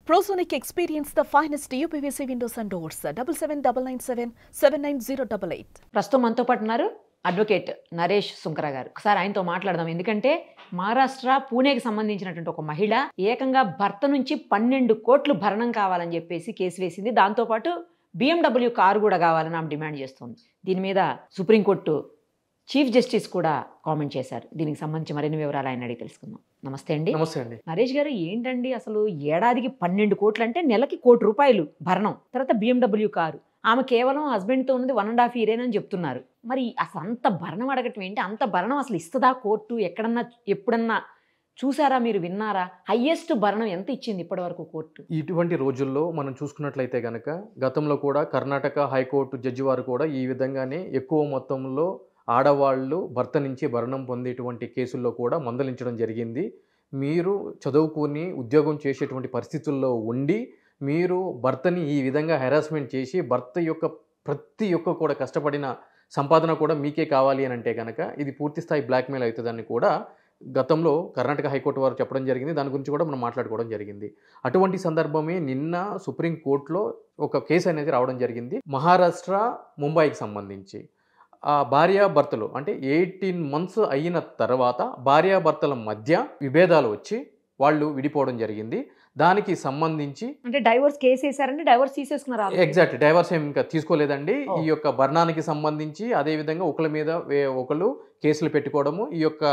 Prosonic experience the finest UPVC windows and doors. 7799779088. ప్రస్తుతం మనతో పాటు ఉన్నారు అడ్వకేట్ నరేష్ సుంకర గారు. ఒకసారి ఆయనతో మాట్లాడదాం. ఎందుకంటే మహారాష్ట్ర పూణేకి సంబంధించినటువంటి ఒక మహిళ ఏకంగా భర్త నుంచి 12 కోట్లు భరణం కావాలని చెప్పేసి కేసు వేసింది. దాంతోపాటు BMW కారు కూడా కావాలని ఆమె డిమాండ్ చేస్తుంది. దీని మీద సుప్రీంకోర్టు చీఫ్ జస్టిస్ కూడా కామెంట్ చేశారు. దీనికి సంబంధించి మరిన్ని వివరాలు ఆయన అడిగి తెలుసుకుందాం. నమస్తే అండి. నమస్తే అండి. నరేష్ గారు, ఏంటండి అసలు ఏడాదికి 12 కోట్లు అంటే నెలకి ₹1,00,00,000 భరణం, తర్వాత BMW కారు. ఆమె కేవలం హస్బెండ్తో ఉన్నది 1.5 year అని చెప్తున్నారు. మరి అసలు అంత భరణం అడగటం ఏంటి? అంత భరణం అసలు ఇస్తుందా కోర్టు? ఎక్కడన్నా ఎప్పుడన్నా చూసారా, మీరు విన్నారా? హైయెస్ట్ భరణం ఎంత ఇచ్చింది ఇప్పటి వరకు కోర్టు? ఇటువంటి రోజుల్లో మనం చూసుకున్నట్లయితే కనుక గతంలో కూడా కర్ణాటక హైకోర్టు జడ్జి వారు కూడా ఈ విధంగానే ఎక్కువ మొత్తంలో ఆడవాళ్ళు భర్త నుంచి భరణం పొందేటువంటి కేసుల్లో కూడా మందలించడం జరిగింది. మీరు చదువుకుని ఉద్యోగం చేసేటువంటి పరిస్థితుల్లో ఉండి మీరు భర్తని ఈ విధంగా హెరాస్మెంట్ చేసి భర్త యొక్క ప్రతి ఒక్క కూడా కష్టపడిన సంపాదన కూడా మీకే కావాలి అని అంటే కనుక ఇది పూర్తిస్థాయి బ్లాక్మెయిల్ అవుతుందని కూడా గతంలో కర్ణాటక హైకోర్టు వారు చెప్పడం జరిగింది. దాని గురించి కూడా మనం మాట్లాడుకోవడం జరిగింది. అటువంటి సందర్భమే నిన్న సుప్రీంకోర్టులో ఒక కేసు అనేది రావడం జరిగింది. మహారాష్ట్ర ముంబైకి సంబంధించి భార్యాభర్తలు అంటే 18 months అయిన తర్వాత భార్యాభర్తల మధ్య విభేదాలు వచ్చి వాళ్ళు విడిపోవడం జరిగింది. దానికి సంబంధించి అంటే డైవర్స్ కేసు వేసారంటే డైవర్స్ తీసేసుకున్నారు. ఎగ్జాక్ట్ డైవర్స్ ఏం ఇంకా తీసుకోలేదండి. ఈ యొక్క భరణానికి సంబంధించి అదేవిధంగా ఒకళ్ళ మీద ఒకళ్ళు కేసులు పెట్టుకోవడము ఈ యొక్క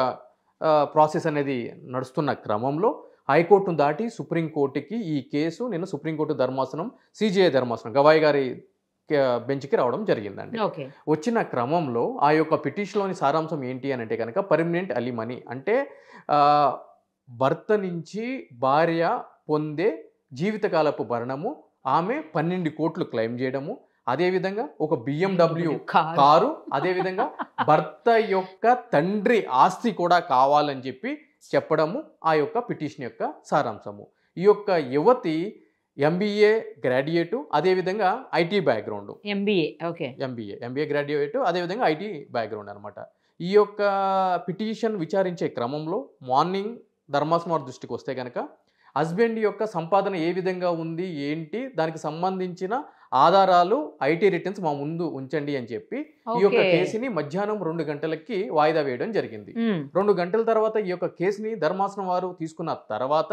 ప్రాసెస్ అనేది నడుస్తున్న క్రమంలో హైకోర్టును దాటి సుప్రీంకోర్టుకి ఈ కేసు నిన్న సుప్రీంకోర్టు ధర్మాసనం CJI ధర్మాసనం గవాయి గారి బెంచ్కి రావడం జరిగిందండి. వచ్చిన క్రమంలో ఆ యొక్క పిటిషన్లోని సారాంశం ఏంటి అని అంటే కనుక పర్మనెంట్ అలిమనీ అంటే భర్త నుంచి భార్య పొందే జీవితకాలపు భరణము ఆమె 12 కోట్లు క్లెయిమ్ చేయడము, అదేవిధంగా ఒక BMW కారు, అదేవిధంగా భర్త యొక్క తండ్రి ఆస్తి కూడా కావాలని చెప్పడము ఆ యొక్క పిటిషన్ యొక్క సారాంశము. ఈ యొక్క యువతి MBA గ్రాడ్యుయేటు, అదేవిధంగా IT బ్యాక్గ్రౌండ్. MBA గ్రాడ్యుయేటు, అదేవిధంగా IT బ్యాక్గ్రౌండ్ అనమాట. ఈ యొక్క పిటిషన్ విచారించే క్రమంలో మార్నింగ్ ధర్మాసనం వారి దృష్టికి వస్తే కనుక హస్బెండ్ యొక్క సంపాదన ఏ విధంగా ఉంది ఏంటి దానికి సంబంధించిన ఆధారాలు IT రిటర్న్స్ మా ముందు ఉంచండి అని చెప్పి ఈ యొక్క కేసుని మధ్యాహ్నం 2 గంటలకి వాయిదా వేయడం జరిగింది. 2 గంటల తర్వాత ఈ యొక్క కేసుని ధర్మాసనం వారు తీసుకున్న తర్వాత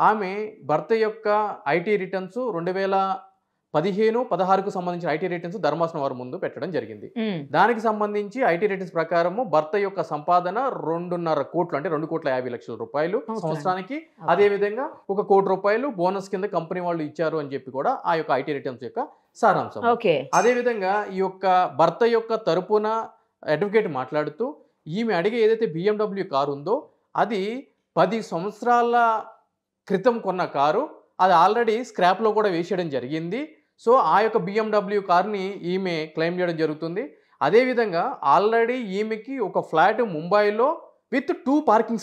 ఆమె భర్త యొక్క IT రిటర్న్స్ 2015-16కు సంబంధించిన IT రిటర్న్స్ ధర్మాసనం వారి ముందు పెట్టడం జరిగింది. దానికి సంబంధించి IT రిటర్న్స్ ప్రకారము భర్త యొక్క సంపాదన 2.5 కోట్లు అంటే ₹2,50,00,000 సంవత్సరానికి, అదేవిధంగా ₹1 కోటి బోనస్ కింద కంపెనీ వాళ్ళు ఇచ్చారు అని చెప్పి కూడా ఆ యొక్క IT రిటర్న్స్ యొక్క సారాంశం. అదేవిధంగా ఈ యొక్క భర్త యొక్క తరపున అడ్వకేట్ మాట్లాడుతూ ఈమె అడిగే ఏదైతే BMW కారు ఉందో అది 10 సంవత్సరాల క్రితం కొన్న కారు, అది ఆల్రెడీ స్క్రాప్లో కూడా వేసేయడం జరిగింది. సో ఆ యొక్క BMW కార్ని ఈమె క్లెయిమ్ చేయడం జరుగుతుంది. అదేవిధంగా ఆల్రెడీ ఈమెకి ఒక ఫ్లాట్ ముంబైలో విత్ 2 పార్కింగ్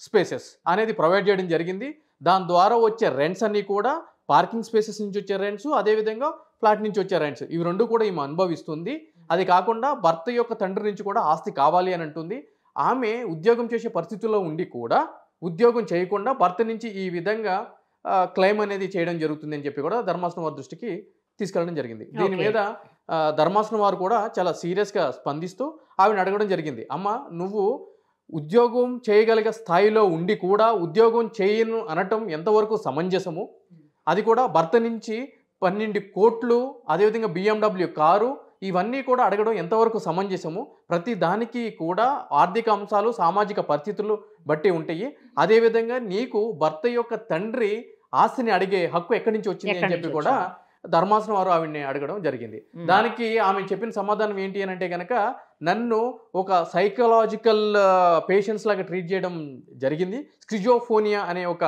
స్పేసెస్ అనేది ప్రొవైడ్ చేయడం జరిగింది. దాని ద్వారా వచ్చే రెంట్స్ అన్నీ కూడా పార్కింగ్ స్పేసెస్ నుంచి వచ్చే రెంట్స్, అదేవిధంగా ఫ్లాట్ నుంచి వచ్చే రెంట్స్, ఇవి 2 కూడా ఈమె అనుభవిస్తుంది. అది కాకుండా భర్త యొక్క తండ్రి నుంచి కూడా ఆస్తి కావాలి అని అంటుంది. ఆమె ఉద్యోగం చేసే పరిస్థితుల్లో ఉండి కూడా ఉద్యోగం చేయకుండా భర్త నుంచి ఈ విధంగా క్లెయిమ్ అనేది చేయడం జరుగుతుంది అని చెప్పి కూడా ధర్మాసనం వారి దృష్టికి తీసుకెళ్ళడం జరిగింది. దీని మీద ధర్మాసనం వారు కూడా చాలా సీరియస్గా స్పందిస్తూ ఆవిడని అడగడం జరిగింది. అమ్మ, నువ్వు ఉద్యోగం చేయగలిగే స్థాయిలో ఉండి కూడా ఉద్యోగం చేయను అనటం ఎంతవరకు సమంజసము? అది కూడా భర్త నుంచి 12 కోట్లు, అదేవిధంగా BMW కారు, ఇవన్నీ కూడా అడగడం ఎంతవరకు సమంజసము? ప్రతి దానికి కూడా ఆర్థిక అంశాలు సామాజిక పరిస్థితులు బట్టి ఉంటాయి. అదేవిధంగా నీకు భర్త యొక్క తండ్రి ఆస్తిని అడిగే హక్కు ఎక్కడి నుంచి వచ్చింది అని చెప్పి కూడా ధర్మాసనం వారు ఆవిడ్ని అడగడం జరిగింది. దానికి ఆమె చెప్పిన సమాధానం ఏంటి అని అంటే కనుక నన్ను ఒక సైకలాజికల్ పేషెంట్స్ లాగా ట్రీట్ చేయడం జరిగింది. స్కిజోఫోనియా అనే ఒక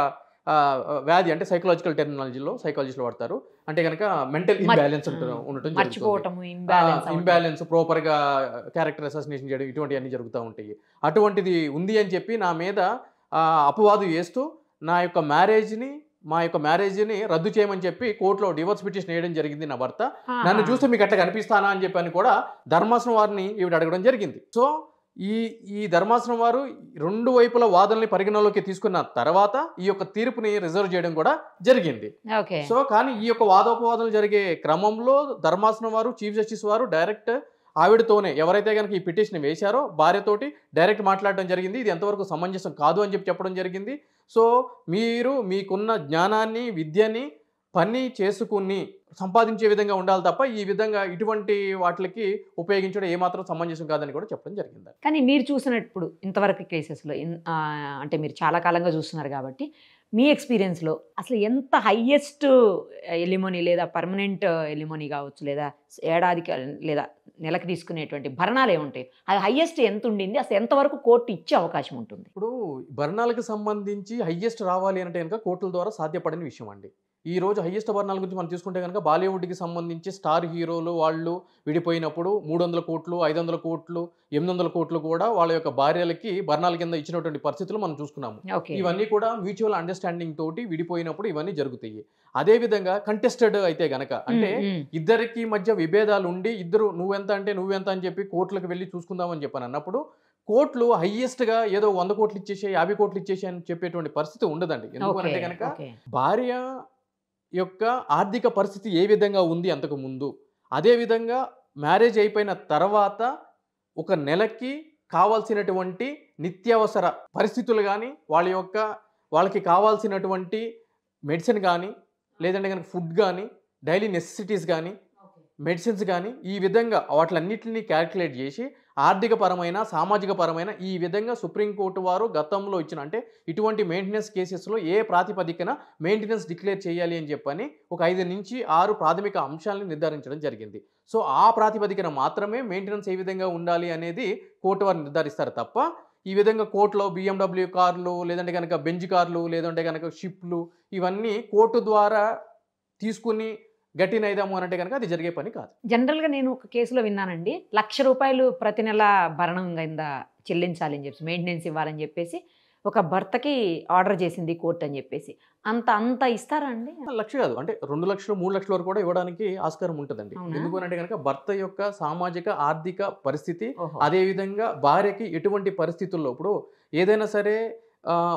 వ్యాధి, అంటే సైకలాజికల్ టెర్మినాలజీలో సైకాలజిస్టులు వాడతారు. అంటే కనుక మెంటల్ ఇంబ్యాలెన్స్ ఉండటం, ఇంబ్యాలెన్స్, ప్రాపర్గా క్యారెక్టర్ అసాసినేషన్ చేయడం, ఇటువంటివన్నీ జరుగుతూ ఉంటాయి. అటువంటిది ఉంది అని చెప్పి నా మీద అపవాదు వేస్తూ మా యొక్క మ్యారేజ్ని రద్దు చేయమని చెప్పి కోర్టులో డివోర్స్ పిటిషన్ వేయడం జరిగింది నా భర్త. నన్ను చూస్తే మీకు అట్లా కనిపిస్తానా అని చెప్పి అని కూడా ధర్మాసనం వారిని ఈవిడ అడగడం జరిగింది. సో ఈ ఈ ధర్మాసనం వారు రెండు వైపుల వాదనల్ని పరిగణలోకి తీసుకున్న తర్వాత ఈ యొక్క తీర్పుని రిజర్వ్ చేయడం కూడా జరిగింది. ఓకే. సో కానీ ఈ యొక్క వాదోపవాదనలు జరిగే క్రమంలో ధర్మాసనం వారు, చీఫ్ జస్టిస్ వారు డైరెక్ట్ ఆవిడతోనే, ఎవరైతే కనుక ఈ పిటిషన్ వేశారో భార్యతోటి డైరెక్ట్ మాట్లాడడం జరిగింది. ఇది ఎంతవరకు సమంజసం కాదు అని చెప్పడం జరిగింది. సో మీరు మీకున్న జ్ఞానాన్ని, విద్యని పని చేసుకుని సంపాదించే విధంగా ఉండాలి తప్ప ఈ విధంగా ఇటువంటి వాటికి ఉపయోగించడం ఏమాత్రం సమంజసం కాదని కూడా చెప్పడం జరిగింది. కానీ మీరు చూసినప్పుడు ఇంతవరకు కేసెస్లో అంటే మీరు చాలా కాలంగా చూస్తున్నారు కాబట్టి మీ ఎక్స్పీరియన్స్లో అసలు ఎంత హైయెస్ట్ ఎలిమోనీ లేదా పర్మనెంట్ ఎలిమోనీ కావచ్చు, లేదా ఏడాదికి లేదా నెలకి తీసుకునేటువంటి భరణాలు ఏముంటాయి, అది హైయెస్ట్ ఎంత ఉండింది, అసలు ఎంతవరకు కోర్టు ఇచ్చే అవకాశం ఉంటుంది? ఇప్పుడు భరణాలకు సంబంధించి హైయెస్ట్ రావాలి అంటే కనుక కోర్టుల ద్వారా సాధ్యపడని విషయం అండి. ఈ రోజు హైయెస్ట్ భరణాల గురించి మనం తీసుకుంటే కనుక బాలీవుడ్కి సంబంధించి స్టార్ హీరోలు వాళ్ళు విడిపోయినప్పుడు 300 కోట్లు, 500 కోట్లు, 800 కోట్లు కూడా వాళ్ళ యొక్క భార్యలకి భరణాల కింద ఇచ్చినటువంటి పరిస్థితులు మనం చూసుకున్నాము. ఇవన్నీ కూడా మ్యూచువల్ అండర్స్టాండింగ్ తోటి విడిపోయినప్పుడు ఇవన్నీ జరుగుతాయి. అదే విధంగా కంటెస్టెడ్ అయితే గనక, అంటే ఇద్దరికి మధ్య విభేదాలు ఉండి ఇద్దరు నువ్వెంత అంటే నువ్వెంత అని చెప్పి కోర్టులకు వెళ్ళి చూసుకుందామని చెప్పని అన్నప్పుడు కోర్టులు హైయెస్ట్గా ఏదో 100 కోట్లు ఇచ్చేసే, 50 కోట్లు ఇచ్చేసే అని చెప్పేటువంటి పరిస్థితి ఉండదండి. ఎందుకంటే కనుక భార్య యొక్క ఆర్థిక పరిస్థితి ఏ విధంగా ఉంది అంతకు ముందు, అదేవిధంగా మ్యారేజ్ అయిపోయిన తర్వాత ఒక నెలకి కావాల్సినటువంటి నిత్యావసర పరిస్థితులు కానీ, వాళ్ళకి కావాల్సినటువంటి మెడిసిన్ కానీ, లేదంటే కనుక ఫుడ్ కానీ, డైలీ నెసెసిటీస్ కానీ, మెడిసిన్స్ కానీ, ఈ విధంగా వాటిలన్నింటినీ క్యాల్కులేట్ చేసి ఆర్థిక పరమైన, సామాజిక పరమైన ఈ విధంగా సుప్రీంకోర్టు వారు గతంలో ఇచ్చిన, అంటే ఇటువంటి మెయింటెనెన్స్ కేసెస్లో ఏ ప్రాతిపదికన మెయింటెనెన్స్ డిక్లేర్ చేయాలి అని చెప్పని ఒక 5 నుంచి 6 ప్రాథమిక అంశాలను నిర్ధారించడం జరిగింది. సో ఆ ప్రాతిపదికన మాత్రమే మెయింటెనెన్స్ ఏ విధంగా ఉండాలి అనేది కోర్టు వారు నిర్ధారిస్తారు తప్ప ఈ విధంగా కోర్టులో BMW కార్లు, లేదంటే కనుక బెంజ్ కార్లు, లేదంటే కనుక షిప్లు, ఇవన్నీ కోర్టు ద్వారా తీసుకుని గట్టి నైదాము అంటే కనుక అది జరిగే పని కాదు. జనరల్గా నేను ఒక కేసులో విన్నానండి, ₹1,00,000 ప్రతి నెల భరణం కింద చెల్లించాలి అని చెప్పి, మెయింటెనెన్స్ ఇవ్వాలని చెప్పేసి ఒక భర్తకి ఆర్డర్ చేసింది కోర్టు అని చెప్పేసి, అంత ఇస్తారా అండి? 1,00,000 కాదు, అంటే 2 లక్షలు 3 లక్షల వరకు కూడా ఇవ్వడానికి ఆస్కారం ఉంటుందండి. ఎందుకంటే కనుక భర్త యొక్క సామాజిక ఆర్థిక పరిస్థితి, అదేవిధంగా భార్యకి ఎటువంటి పరిస్థితుల్లో, ఇప్పుడు ఏదైనా సరే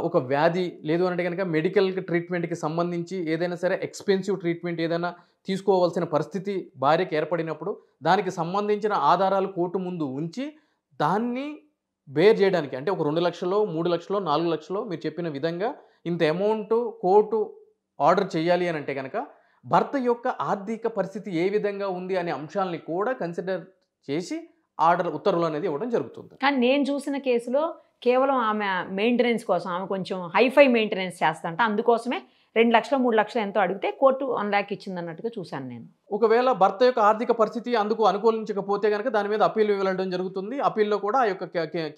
ఒక వ్యాధి లేదు అంటే కనుక మెడికల్ ట్రీట్మెంట్కి సంబంధించి ఏదైనా సరే ఎక్స్పెన్సివ్ ట్రీట్మెంట్ ఏదైనా తీసుకోవాల్సిన పరిస్థితి భార్యకి ఏర్పడినప్పుడు దానికి సంబంధించిన ఆధారాలు కోర్టు ముందు ఉంచి దాన్ని బేర్ చేయడానికి, అంటే ఒక 2 లక్షలు, 3 లక్షలు, 4 లక్షలు మీరు చెప్పిన విధంగా ఇంత అమౌంట్ కోర్టు ఆర్డర్ చేయాలి అని అంటే కనుక భర్త యొక్క ఆర్థిక పరిస్థితి ఏ విధంగా ఉంది అనే అంశాలని కూడా కన్సిడర్ చేసి ఉత్తర్వులు అనేది ఇవ్వడం జరుగుతుంది. కానీ నేను చూసిన కేసులో కేవలం ఆమె మెయింటెనెన్స్ కోసం, ఆమె కొంచెం హైఫై మెయింటెనెన్స్ చేస్తా, అందుకోసమే 2 లక్షలు 3 లక్షలు ఎంతో అడిగితే కోర్టు 1 లక్ష ఇచ్చింది అన్నట్టుగా చూశాను నేను. ఒకవేళ భర్త యొక్క ఆర్థిక పరిస్థితి అందుకు అనుకూలించకపోతే కనుక దాని మీద అప్పీల్ వెళ్ళడం జరుగుతుంది. అప్పీల్లో కూడా ఆ యొక్క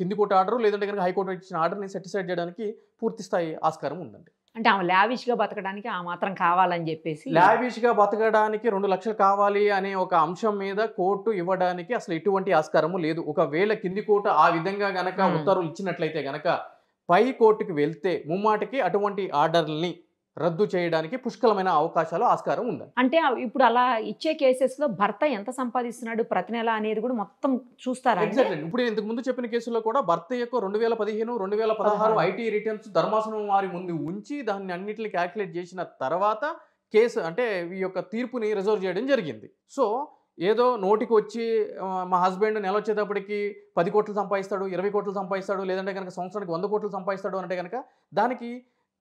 కింది కోర్టు ఆర్డర్, లేదంటే కనుక హైకోర్టు ఇచ్చిన ఆర్డర్ని సెటిసైడ్ చేయడానికి పూర్తి స్థాయి ఆస్కారం ఉందండి. అంటే ఆమె లావిష్గా బతకడానికి ఆ మాత్రం కావాలని చెప్పేసి, లావిష్గా బతకడానికి 2 లక్షలు కావాలి అనే ఒక అంశం మీద కోర్టు ఇవ్వడానికి అసలు ఎటువంటి ఆస్కారము లేదు. ఒకవేళ కింది కోర్టు ఆ విధంగా గనక ఉత్తర్వులు ఇచ్చినట్లయితే గనక పై కోర్టుకి వెళ్తే ముమ్మాటికి అటువంటి ఆర్డర్ని రద్దు చేయడానికి పుష్కలమైన అవకాశాలు, ఆస్కారం ఉంది. అంటే ఇప్పుడు అలా ఇచ్చే కేసెస్లో భర్త ఎంత సంపాదిస్తున్నాడు ప్రతి నెల అనేది కూడా మొత్తం చూస్తారా? ఎగ్జాక్ట్లీ. ఇప్పుడు ఇంతకు ముందు చెప్పిన కేసులో కూడా భర్త యొక్క 2015, 2016 ఐటీ రిటర్న్స్ ధర్మాసనం వారి ముందు ఉంచి దాన్ని అన్నింటిని క్యాల్కులేట్ చేసిన తర్వాత కేసు, అంటే ఈ యొక్క తీర్పుని రిజర్వ్ చేయడం జరిగింది. సో ఏదో నోటికి వచ్చి మా హస్బెండ్ నెల వచ్చేటప్పటికి 10 కోట్లు సంపాదిస్తాడు, 20 కోట్లు సంపాదిస్తాడు, లేదంటే కనుక సంవత్సరానికి 100 కోట్లు సంపాదిస్తాడు అంటే కనుక దానికి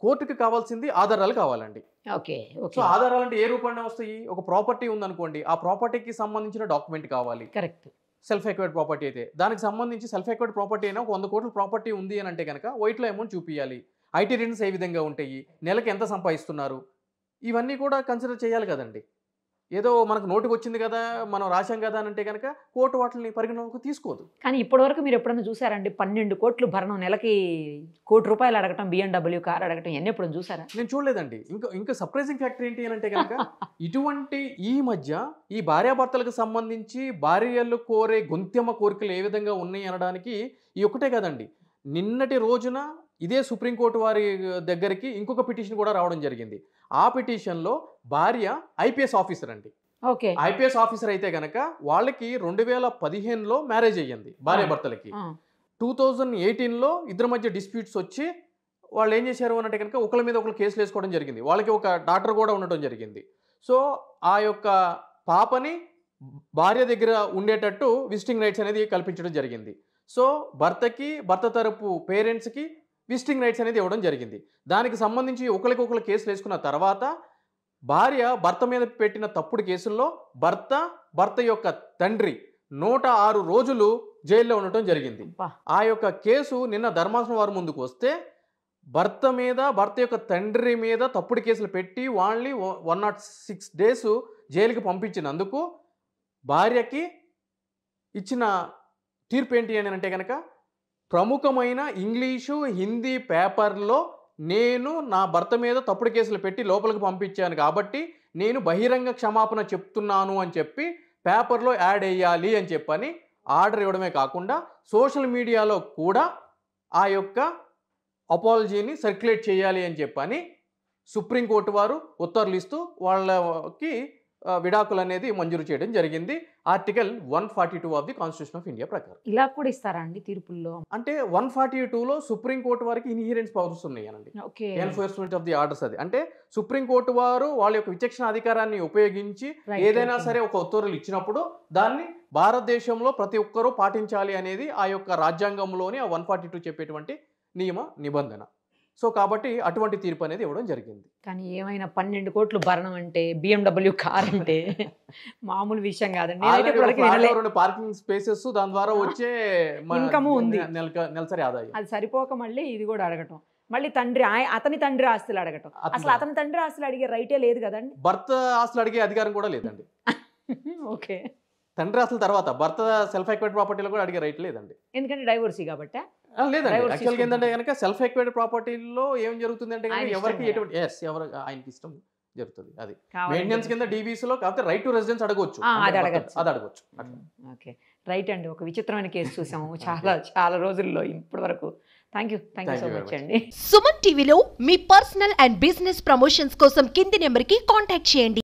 కోర్టుకి కావాల్సింది ఆధారాలు కావాలండి. సో ఆధారాలు అంటే ఏ రూపంలో వస్తాయి? ఒక ప్రాపర్టీ ఉందనుకోండి, ఆ ప్రాపర్టీకి సంబంధించిన డాక్యుమెంట్ కావాలి. కరెక్ట్. సెల్ఫ్ ఎక్వైర్డ్ ప్రాపర్టీ అయితే దానికి సంబంధించి సెల్ఫ్ ఎక్వైర్డ్ ప్రాపర్టీ అయినా ఒక 100 కోట్ల ప్రాపర్టీ ఉంది అని అంటే కనుక వైట్లో అమౌంట్ చూపించాలి. ఐటీ రిటర్న్స్ ఏ విధంగా ఉంటాయి, నెలకి ఎంత సంపాదిస్తున్నారు, ఇవన్నీ కూడా కన్సిడర్ చేయాలి కదండి. ఏదో మనకు నోటికి వచ్చింది కదా, మనం రాశాం కదా అని అంటే కనుక కోర్టు వాటిని పరిగణలోకి తీసుకోదు. కానీ ఇప్పటివరకు మీరు ఎప్పుడైనా చూసారండి 12 కోట్లు భరణం నెలకి ₹1 కోటి అడగటం, BMW కార్ అడగటం, ఇవన్నీ ఎప్పుడు చూసారా? నేను చూడలేదండి. ఇంకా సర్ప్రైజింగ్ ఫ్యాక్టర్ ఏంటి అని అంటే కనుక ఇటువంటి ఈ మధ్య ఈ భార్యాభర్తలకు సంబంధించి భార్యలు కోరే గొంతెమ్మ కోరికలు ఏ విధంగా ఉన్నాయి అనడానికి ఈ ఒకటే కదండి. నిన్నటి రోజున ఇదే సుప్రీంకోర్టు వారి దగ్గరికి ఇంకొక పిటిషన్ కూడా రావడం జరిగింది. ఆ పిటిషన్లో భార్య IPS ఆఫీసర్ అండి. ఓకే. IPS ఆఫీసర్ అయితే కనుక వాళ్ళకి 2015లో మ్యారేజ్ అయ్యింది భార్య భర్తలకి. 2018లో ఇద్దరి మధ్య డిస్ప్యూట్స్ వచ్చి వాళ్ళు ఏం చేశారు అనంటే కనుక ఒకరి మీద ఒకరు కేసులు వేసుకోవడం జరిగింది. వాళ్ళకి ఒక డాక్టర్ కూడా ఉండటం జరిగింది. సో ఆ యొక్క పాపని భార్య దగ్గర ఉండేటట్టు విజిటింగ్ రైట్స్ అనేది కల్పించడం జరిగింది. సో భర్త తరపు పేరెంట్స్కి విజిటింగ్ రైట్స్ అనేది ఇవ్వడం జరిగింది. దానికి సంబంధించి ఒకరికొకరు కేసులు వేసుకున్న తర్వాత భార్య భర్త మీద పెట్టిన తప్పుడు కేసుల్లో భర్త యొక్క తండ్రి 106 రోజులు జైల్లో ఉండటం జరిగింది. ఆ యొక్క కేసు నిన్న ధర్మాసనం వారి ముందుకు వస్తే భర్త యొక్క తండ్రి మీద తప్పుడు కేసులు పెట్టి వాళ్ళని 106 డేస్ జైలుకి పంపించినందుకు భార్యకి ఇచ్చిన తీర్పు ఏంటి అని అంటే కనుక, ప్రముఖమైన ఇంగ్లీషు హిందీ పేపర్లో నేను నా భర్త మీద తప్పుడు కేసులు పెట్టి లోపలికి పంపించాను కాబట్టి నేను బహిరంగ క్షమాపణ చెప్తున్నాను అని చెప్పి పేపర్లో యాడ్ వేయాలి అని చెప్పని ఆర్డర్ ఇవ్వడమే కాకుండా సోషల్ మీడియాలో కూడా ఆ యొక్క అపాలజీని సర్క్యులేట్ చేయాలి అని చెప్పని సుప్రీంకోర్టు వారు ఉత్తర్వులు ఇస్తూ వాళ్ళకి విడాకులు అనేది మంజూరు చేయడం జరిగింది. Article 142 of the constitution of India ప్రకారం. ఇలా కూడా ఇస్తారా అండి తీర్పుల్లో? అంటే 142లో సుప్రీంకోర్టు వారికి ఇన్హెరెన్స్ పవర్స్ ఉన్నాయనండి. Enforcement of the orders. అది అంటే సుప్రీంకోర్టు వారు వాళ్ళ యొక్క విచక్షణ అధికారాన్ని ఉపయోగించి ఏదైనా సరే ఒక ఉత్తర్వులు ఇచ్చినప్పుడు దాన్ని భారతదేశంలో ప్రతి ఒక్కరూ పాటించాలి అనేది ఆ యొక్క రాజ్యాంగంలోని ఆ 142 చెప్పేటువంటి నియమ నిబంధన. సో కాబట్టి అటువంటి తీర్పు అనేది ఇవ్వడం జరిగింది. కానీ ఏమైనా 12 కోట్లు భరణం అంటే BMW కార్ అంటే మామూలు విషయం కాదండి. పార్కింగ్ స్పేసెస్ దాని ద్వారా వచ్చే ఇన్కమ్ ఉంది, నెలసరి ఆదాయం. అది సరిపోక మళ్ళీ ఇది కూడా అడగటం, మళ్ళీ అతని తండ్రి ఆస్తులు అడగటం. అసలు అతని తండ్రి ఆస్తులు అడిగే రైటే లేదు కదండి. భర్త ఆస్తులు అడిగే అధికారం కూడా లేదండి. ఓకే, తండ్రి ఆస్తుల తర్వాత భర్త సెల్ఫ్ ఎక్వైర్డ్ ప్రాపర్టీలో కూడా అడిగే రైట్ లేదండి. ఎందుకంటే డైవోర్సీ కాబట్టి లేదండి. యాక్చువల్గా ఏంటంటే కనుక సెల్ఫ్ ఎక్వైర్డ్ ప్రాపర్టీలో ఏం జరుగుతుంది అంటే ఎవరికి ఎటువంటి ఆయనకి ఇష్టం జరుగుతుంది. అది మెయింటెనెన్స్ కింద డీబీసీలో కాకపోతే రైట్ టు రెసిడెన్స్ అడగవచ్చు, అది అడగవచ్చు. ఓకే, రైట్ అండి. ఒక విచిత్రమైన కేసు చూసాము చాలా రోజుల్లో ఇప్పటి వరకు. థ్యాంక్ యూ సో మచ్ అండి. సుమన్ టీవీలో మీ పర్సనల్ అండ్ బిజినెస్ ప్రమోషన్స్ కోసం కింది నెంబర్కి కాంటాక్ట్ చేయండి.